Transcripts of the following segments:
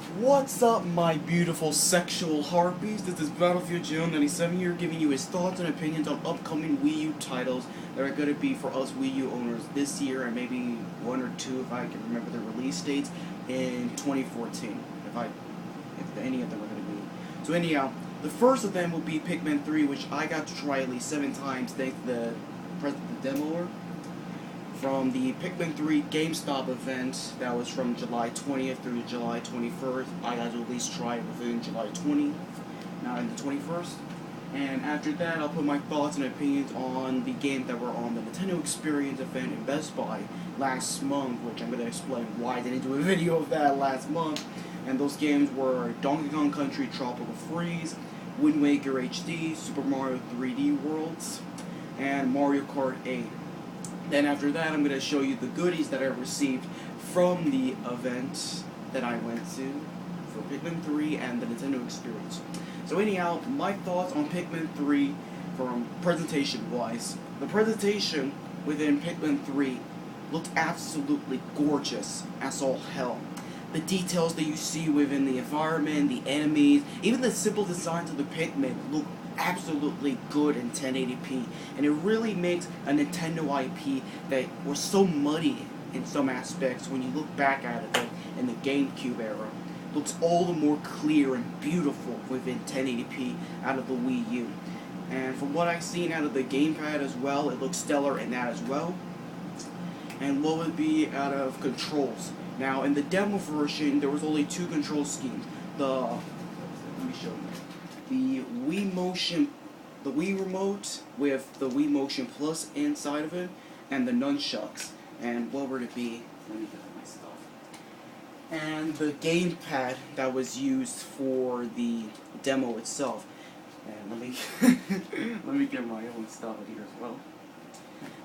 What's up, my beautiful sexual heartbeats? This is Battlefield June 97 here, giving you his thoughts and opinions on upcoming Wii U titles that are going to be for us Wii U owners this year, and maybe one or two if I can remember the release dates in 2014. If any of them are going to be. So anyhow, the first of them will be Pikmin 3, which I got to try at least 7 times thanks to the demoer from the Pikmin 3 GameStop event that was from July 20th through July 21st. I got to at least try it within July 20th, not in the 21st. And after that, I'll put my thoughts and opinions on the games that were on the Nintendo Experience event in Best Buy last month, which I'm going to explain why I didn't do a video of that last month. And those games were Donkey Kong Country Tropical Freeze, Wind Waker HD, Super Mario 3D Worlds, and Mario Kart 8. Then after that, I'm going to show you the goodies that I received from the event that I went to for Pikmin 3 and the Nintendo Experience. So anyhow, my thoughts on Pikmin 3 from presentation-wise. The presentation within Pikmin 3 looked absolutely gorgeous as all hell. The details that you see within the environment, the enemies, even the simple designs of the Pikmin look absolutely good in 1080p, and it really makes a Nintendo IP that was so muddy in some aspects when you look back at it in the GameCube era. Looks all the more clear and beautiful within 1080p out of the Wii U. And from what I've seen out of the Gamepad as well, it looks stellar in that as well. And what would be out of controls? Now in the demo version, there was only 2 control schemes. Let me show you. The Wii Remote with the Wii Motion Plus inside of it, and the nunchucks. And what would it be? Let me get my stuff. And the gamepad that was used for the demo itself. And let me let me get my own stuff here as well.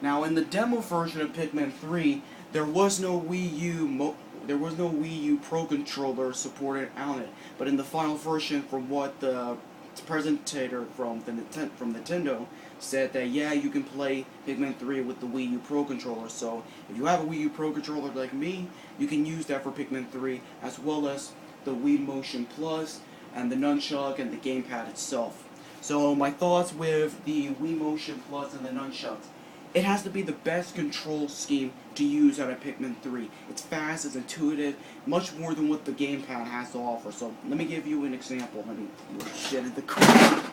Now in the demo version of Pikmin 3, there was no Wii U Pro controller supported on it. But in the final version, from what the presenter from Nintendo said, that yeah, you can play Pikmin 3 with the Wii U Pro controller. So if you have a Wii U Pro controller like me, you can use that for Pikmin 3, as well as the Wii Motion Plus and the nunchuck and the gamepad itself. So my thoughts with the Wii Motion Plus and the nunchucks. It has to be the best control scheme to use out of Pikmin 3. It's fast, it's intuitive, much more than what the gamepad has to offer. So let me give you an example. Let me shit in the corner.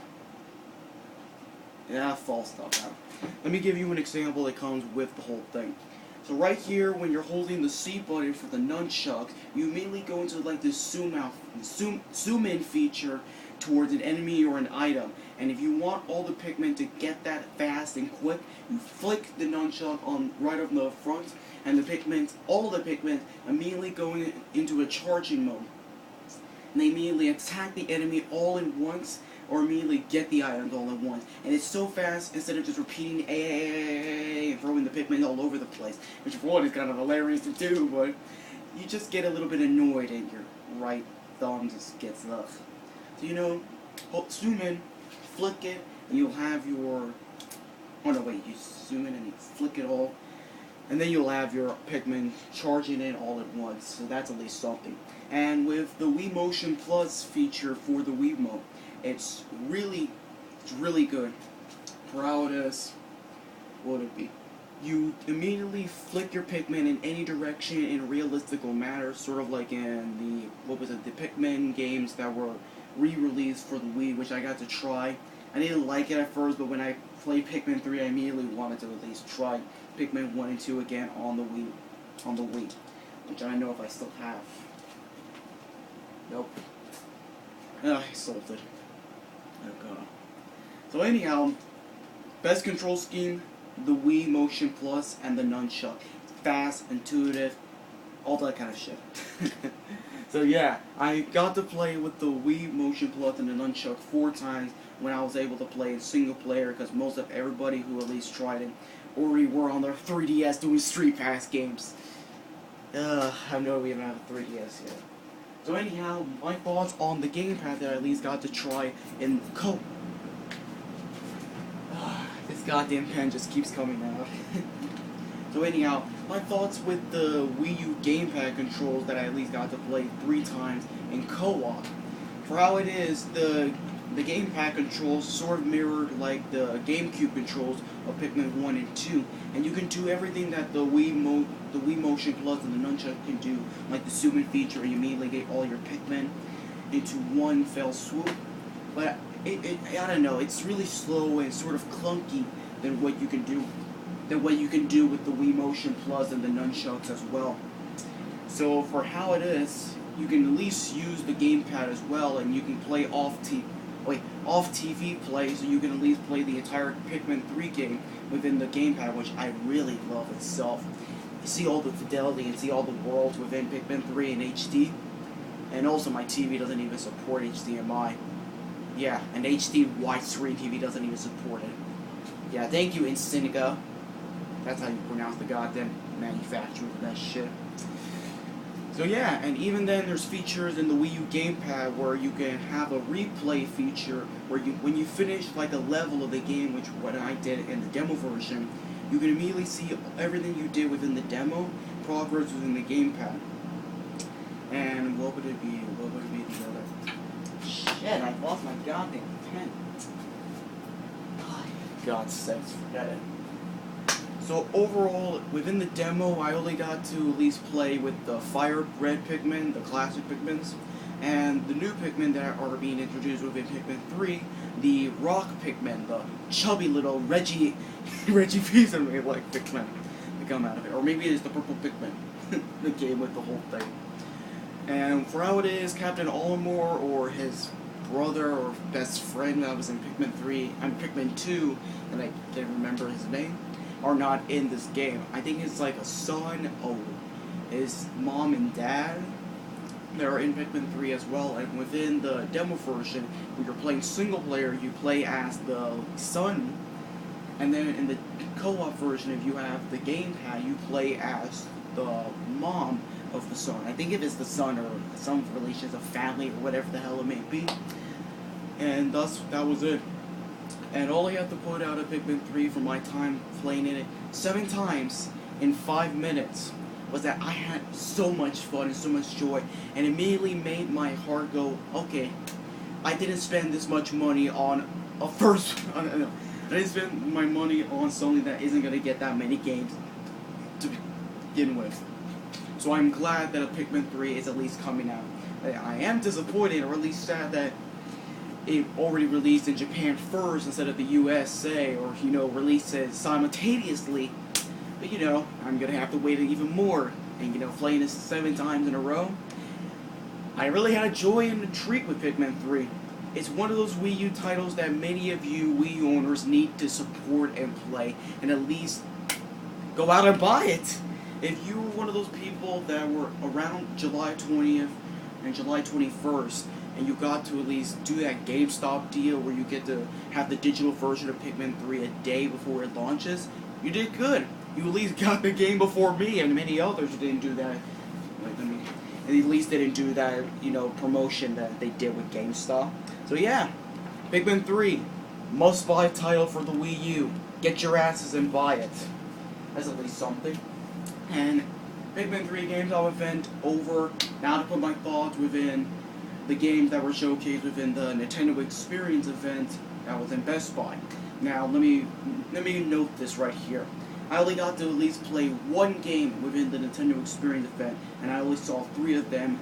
Yeah, false stuff out. Let me give you an example that comes with the whole thing. So right here, when you're holding the C button for the nunchuck, you immediately go into like this zoom in feature towards an enemy or an item. And if you want all the Pikmin to get that fast and quick, you flick the nunchuck right on the front, and all the Pikmin immediately go into a charging mode. And they immediately attack the enemy all at once, or immediately get the items all at once. And it's so fast, instead of just repeating A and throwing the Pikmin all over the place, which for one is kind of hilarious to do, but you just get a little bit annoyed and your right thumb just gets up. So zoom in, flick it, and you'll have your, oh no wait, you zoom in and you flick it all, and then you'll have your Pikmin charging in all at once, so that's at least something. And with the Wii Motion Plus feature for the Wii Remote, it's really good. What would it be? You immediately flick your Pikmin in any direction in a realistic manner, sort of like in the Pikmin games that were re-released for the Wii, which I got to try. I didn't like it at first, but when I played Pikmin 3, I immediately wanted to at least try Pikmin 1 and 2 again on the Wii, which I don't know if I still have. Nope. I sold it. Oh god. So anyhow, best control scheme, the Wii Motion Plus and the nunchuck. Fast, intuitive, all that kind of shit. So yeah, I got to play with the Wii Motion Plus and the nunchuck 4 times when I was able to play in single player, because most of everybody who at least tried it already were on their 3DS doing Street Pass games. I know we haven't had a 3DS yet. So anyhow, my thoughts on the gamepad that I at least got to try in this goddamn pen just keeps coming out. So anyhow, my thoughts with the Wii U Gamepad controls that I at least got to play 3 times in co-op. For how it is, the gamepad controls sort of mirrored like the GameCube controls of Pikmin 1 and 2, and you can do everything that the Wii Motion Plus and the Nunchuck can do, like the zoom in feature, and you immediately get all your Pikmin into one fell swoop. But I don't know, it's really slow and sort of clunky than what you can do with the Wii Motion Plus and the Nunchucks as well. So for how it is, you can at least use the gamepad as well, and you can play off TV play, so you can at least play the entire Pikmin 3 game within the gamepad, which I really love itself. You see all the fidelity and see all the worlds within Pikmin 3 in HD, and also my TV doesn't even support HDMI. Yeah, an HD widescreen TV doesn't even support it. Yeah, thank you, Instinica. That's how you pronounce the goddamn manufacturer of that shit. So yeah, and even then there's features in the Wii U Gamepad where you can have a replay feature where when you finish like a level of the game, which what I did in the demo version, you can immediately see everything you did within the demo, progress within the gamepad. And what would it be? What would it be the other? Shit, I lost my goddamn pen. God's sakes, forget it. So overall, within the demo, I only got to at least play with the Fire Red Pikmin, the classic Pikmins, and the new Pikmin that are being introduced within Pikmin 3, the Rock Pikmin, the chubby little Reggie Fils-aimé like Pikmin that come out of it. Or maybe it's the Purple Pikmin that came with the whole thing. And for how it is, Captain Olimar or his brother or best friend that was in Pikmin 2, and I can't remember his name, are not in this game. I think it's like a son, his mom and dad. They're in Pikmin 3 as well, and within the demo version, when you're playing single player, you play as the son, and then in the co-op version, if you have the gamepad, you play as the mom of the son. I think if it's the son or some relations of family or whatever the hell it may be. And thus, that was it. And all I have to put out of Pikmin 3 for my time playing in it 7 times in 5 minutes was that I had so much fun and so much joy, and immediately made my heart go, okay, I didn't spend this much money on a I didn't spend my money on something that isn't going to get that many games to begin with. So I'm glad that a Pikmin 3 is at least coming out. I am disappointed, or at least sad, that it already released in Japan first instead of the USA, or, released it simultaneously. But, I'm gonna have to wait even more, and, playing this 7 times in a row. I really had a joy and a treat with Pikmin 3. It's one of those Wii U titles that many of you Wii U owners need to support and play, and at least go out and buy it. If you were one of those people that were around July 20th and July 21st, and you got to at least do that GameStop deal where you get to have the digital version of Pikmin 3 a day before it launches, you did good. You at least got the game before me, and many others didn't do that. And at least they didn't do that, promotion that they did with GameStop. So yeah, Pikmin 3, must-buy title for the Wii U. Get your asses and buy it. That's at least something. And Pikmin 3 GameStop event over. Now to put my thoughts within the games that were showcased within the Nintendo Experience event that was in Best Buy. Now let me note this right here. I only got to at least play 1 game within the Nintendo Experience event, and I only saw 3 of them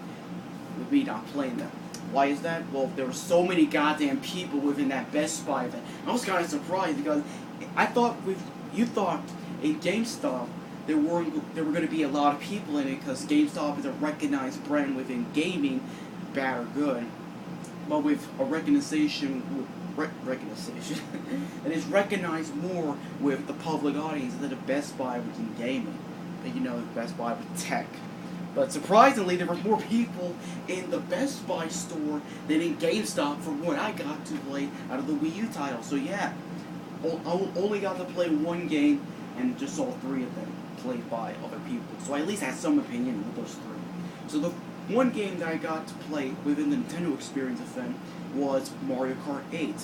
with me not playing them. Why is that? Well, there were so many goddamn people within that Best Buy event. I was kind of surprised because you thought in GameStop there were going to be a lot of people in it because GameStop is a recognized brand within gaming, bad or good. But with a recognition, it is recognized more with the public audience than the Best Buy within gaming. But Best Buy with tech. But surprisingly, there were more people in the Best Buy store than in GameStop from what I got to play out of the Wii U title. So yeah, I only got to play 1 game and just saw 3 of them played by other people. So I at least had some opinion with those 3. So the 1 game that I got to play within the Nintendo Experience event was Mario Kart 8.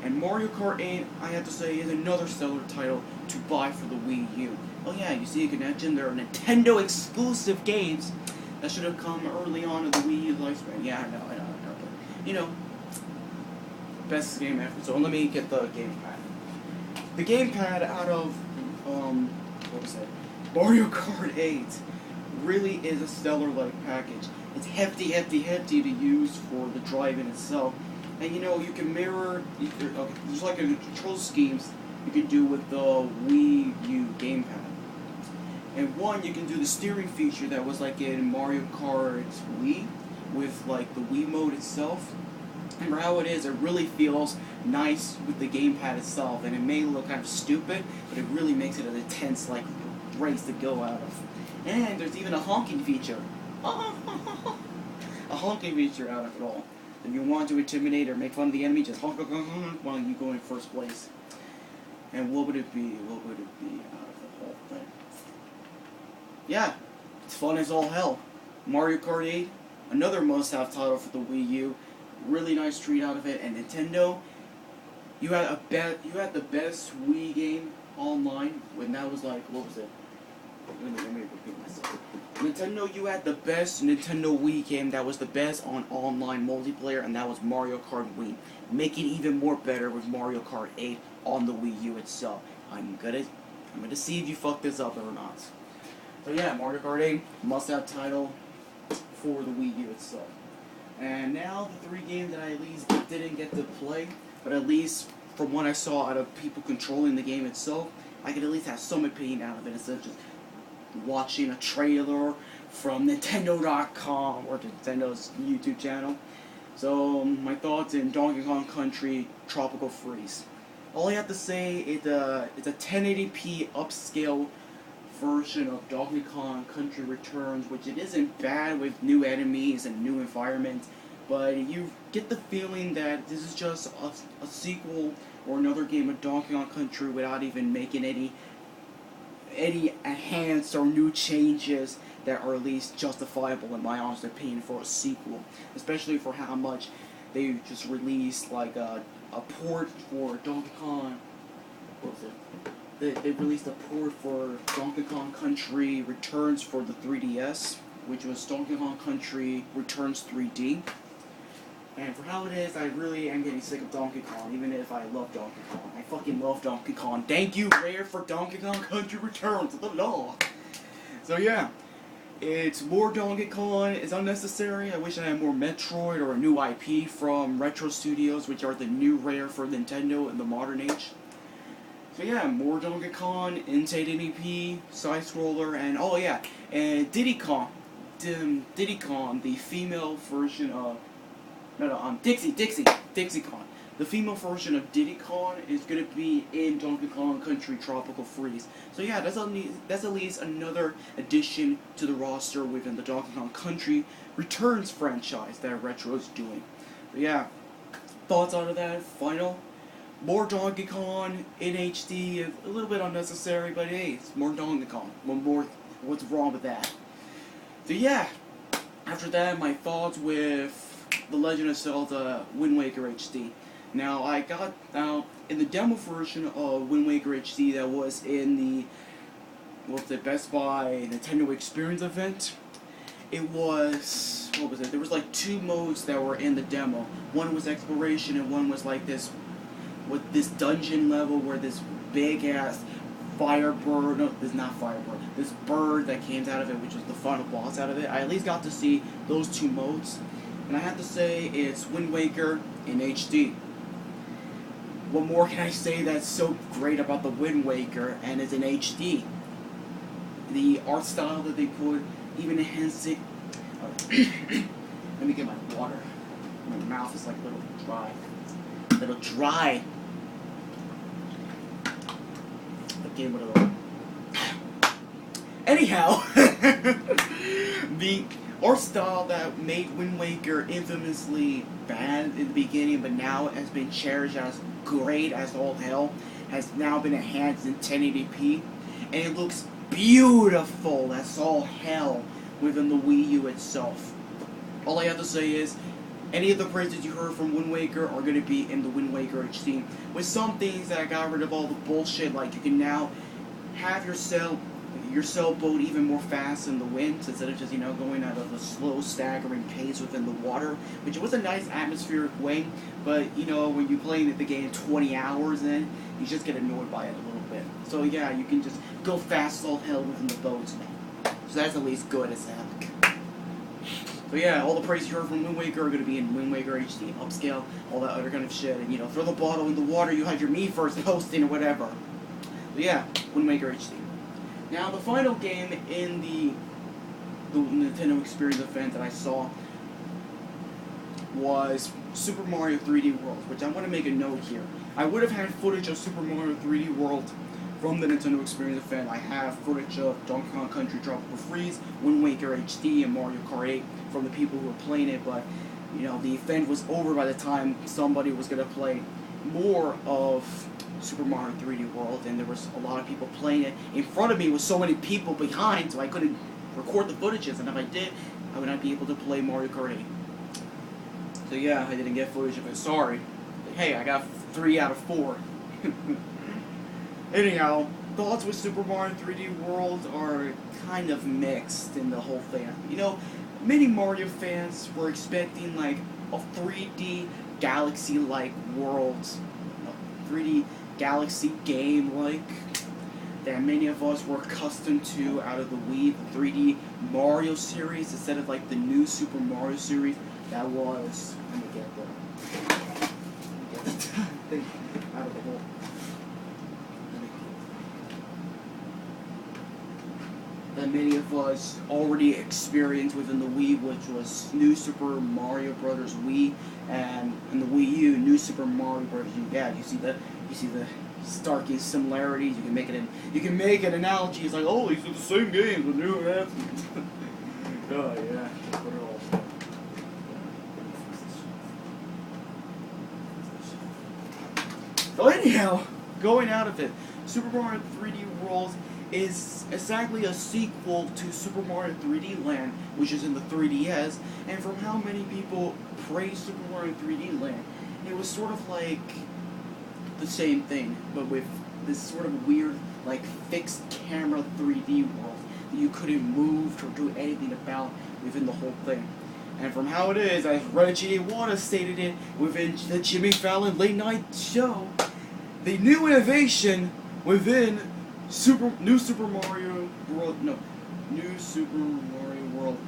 And Mario Kart 8, I have to say, is another stellar title to buy for the Wii U. Oh yeah, you see a connection? There are Nintendo exclusive games that should have come early on in the Wii U lifespan. Yeah, I know. But, you know, best game ever. So let me get the gamepad. The gamepad out of, what was it? Mario Kart 8 really is a stellar-like package. It's hefty to use for the drive-in itself. And you know, you can mirror, there's like a control schemes you can do with the Wii U Gamepad. And one, you can do the steering feature that was like in Mario Kart Wii, with like the Wii mode itself. And for how it is, it really feels nice with the gamepad itself, and it may look kind of stupid, but it really makes it an intense like race to go out of. And there's even a honking feature. A honking feature out of it all. If you want to intimidate or make fun of the enemy, just honk while you go in first place. And what would it be? What would it be out of the whole thing? Yeah, it's fun as all hell. Mario Kart 8, another must-have title for the Wii U. Really nice treat out of it. And Nintendo, you had the best Wii game online when that was like, what was it? Let me repeat myself. Nintendo, you had the best Nintendo Wii game that was the best on online multiplayer, and that was Mario Kart Wii. Make it even more better with Mario Kart 8 on the Wii U itself. I'm gonna see if you fuck this up or not. So yeah, Mario Kart 8 must-have title for the Wii U itself. And now the three games that I at least didn't get to play, but at least from what I saw out of people controlling the game itself, I could at least have some opinion out of it instead of just watching a trailer from Nintendo.com or Nintendo's YouTube channel. So my thoughts in Donkey Kong Country Tropical Freeze. All I have to say is it's a 1080p upscale version of Donkey Kong Country Returns, which it isn't bad with new enemies and new environments, but you get the feeling that this is just a sequel or another game of Donkey Kong Country without even making any enhanced or new changes that are at least justifiable in my honest opinion for a sequel, especially for how much they just released like a port for Donkey Kong. What was it? They released a port for Donkey Kong Country Returns for the 3DS, which was Donkey Kong Country Returns 3D. And for how it is, I really am getting sick of Donkey Kong, even if I love Donkey Kong. I fucking love Donkey Kong. Thank you, Rare, for Donkey Kong Country Returns, the law. So yeah, it's more Donkey Kong. It's unnecessary. I wish I had more Metroid or a new IP from Retro Studios, which are the new Rare for Nintendo in the modern age. So yeah, more Donkey Kong, Inside NEP, side-scroller, and oh yeah, and Diddy Kong, the female version of, Dixie Kong. The female version of Diddy Kong is gonna be in Donkey Kong Country Tropical Freeze. So yeah, that's at least another addition to the roster within the Donkey Kong Country Returns franchise that Retro is doing. But yeah, thoughts out of that, final. More Donkey Kong in HD is a little bit unnecessary, but hey, it's more Donkey Kong. What's wrong with that? So yeah, after that, my thoughts with The Legend of Zelda Wind Waker HD. Now, in the demo version of Wind Waker HD that was in the Best Buy Nintendo Experience event, it was, there was like two modes that were in the demo. One was exploration and one was like this dungeon level where this big ass this bird that came out of it, which was the final boss out of it. I at least got to see those two modes, and I have to say it's Wind Waker in HD. What more can I say that's so great about the Wind Waker and it's in HD? The art style that they put, even enhancing. Let me get my water. My mouth is like a little dry. Okay, whatever. Anyhow, the art style that made Wind Waker infamously bad in the beginning, but now has been cherished as great as all hell, has now been enhanced in 1080p, and it looks beautiful as all hell within the Wii U itself. All I have to say is, any of the praises you heard from Wind Waker are going to be in the Wind Waker HD. With some things that I got rid of all the bullshit, like you can now have yourself your sailboat even more fast in the wind instead of just, going at a slow, staggering pace within the water, which was a nice atmospheric way. But, when you play the game 20 hours in, you just get annoyed by it a little bit. So, yeah, you can just go fast as all hell within the boats now. So that's at least good as heck. So, yeah, all the praise you heard from Wind Waker are going to be in Wind Waker HD, upscale, all that other kind of shit. And, throw the bottle in the water, you had your me first posting or whatever. So, yeah, Wind Waker HD. Now, the final game in the Nintendo Experience event that I saw was Super Mario 3D World, which I want to make a note here. I would have had footage of Super Mario 3D World from the Nintendo Experience event. I have footage of Donkey Kong Country Tropical Freeze, Wind Waker HD, and Mario Kart 8 from the people who were playing it, but, the event was over by the time somebody was going to play more of Super Mario 3D World, and there was a lot of people playing it in front of me with so many people behind, so I couldn't record the footages, and if I did, I would not be able to play Mario Kart 8. So yeah, I didn't get footage of it, sorry. But hey, I got 3 out of 4. Anyhow, thoughts with Super Mario 3D World are kind of mixed in the whole thing. Many Mario fans were expecting like a 3D Galaxy-like world, 3D Galaxy game-like, that many of us were accustomed to out of the Wii, the 3D Mario series, instead of like the new Super Mario series that was, let me get the thing out of the hole. That many of us already experienced within the Wii, which was New Super Mario Brothers Wii, and in the Wii U, New Super Mario Brothers U. Yeah, you see the starkest similarities. You can make an analogy. It's like, oh, these are the same games with new enhancements. Oh yeah, put it all. So anyhow, going out of it, Super Mario 3D World is exactly a sequel to Super Mario 3D Land, which is in the 3DS, and from how many people praise Super Mario 3D Land, it was sort of like the same thing, but with this sort of weird, like, fixed camera 3D world that you couldn't move or do anything about within the whole thing. And from how it is, as Reggie Waters stated it within the Jimmy Fallon Late Night Show, the new innovation within New Super Mario World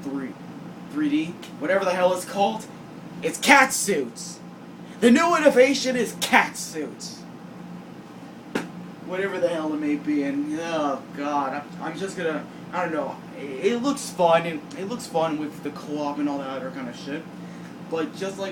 3, 3D, whatever the hell it's called, it's cat suits. The new innovation is cat suits. Whatever the hell it may be, and oh god, I'm just gonna, I don't know, it looks fun, and it looks fun with the co-op and all that other kind of shit, but just like